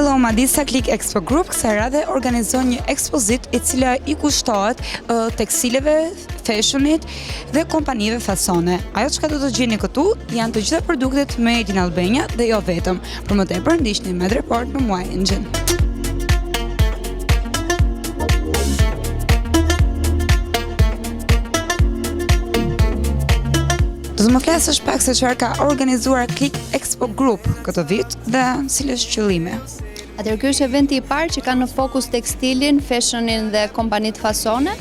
Hello Madisa Click Expo Group kësaj radhe organizon një ekspozit i cila i kushtohet tekstileve, fashionit dhe kompanive fasone. Ajo çka do të gjeni këtu janë të gjitha produktet made in Albania dhe jo vetëm. Për më tepër ndiqni Med Report në Muaj Engine. Do të më flasësh pak se çfarë ka organizuar Click Expo Group këtë vit dhe cilë është qëllimi? Atëherë ky është eventi i parë që ka në fokus tekstilin, fashionin dhe kompanitë fasone.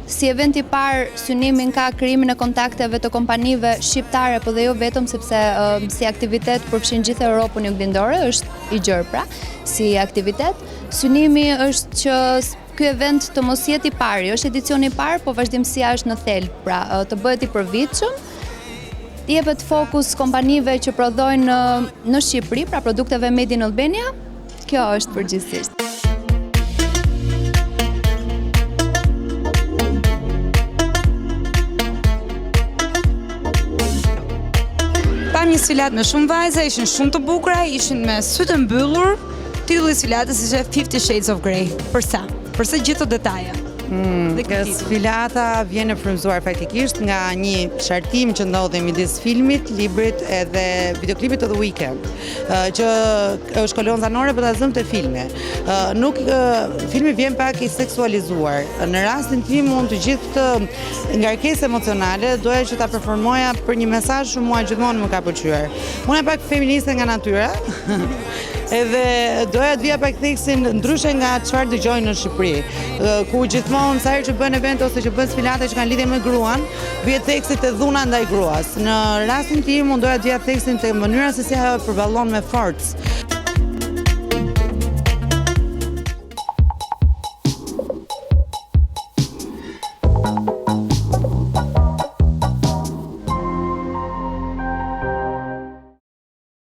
Si eventi i parë, synimin ka krijimin e kontakteve të kompanive shqiptare, po dhe jo vetëm, sepse si aktivitet përfshin gjithë Europën juglindore, është i gjerë pra, si aktivitet. Synimi është që ky event të mos jetë i pari, është edicioni i parë, po vazhdimësia është në thelb, pra të bëhet i përvitshëm. Jepet fokus kompanive që prodhojnë në Shqipëri, pra produkteve made in Albania. Kjo është përgjithsisht. Pam një sfilat me shumë vajza, ishin shumë të bukura, ishin me sy të mbyllur. Titulli i sfilatës ishte 50 Shades of Grey. Përsa? Përse gjithë të detaje? Sfilata vjen e frymëzuar faktikisht nga një shartim që ndodhi midis filmit, librit edhe videoklipit të The Weeknd, që është kolon zanore për ta zënë te filmi. Filmi vjen pak i seksualizuar. Në rastin tim mund të gjithë të ngarkesë emocionale doja që ta performoja për një mesazh që mua gjithmonë më ka pëlqyer. Unë jam pak feministe nga natyra. Edhe doja të vija pak tekstin ndryshe nga çfarë dëgjojnë në Shqipëri, ku gjithmonë sa herë që bën event ose që bën sfilate që kanë lidhje me gruan, vjet teksti te dhuna ndaj gruas. Në rastin tim unë doja të vija tekstin te mënyra se si ajo përballon me forcë.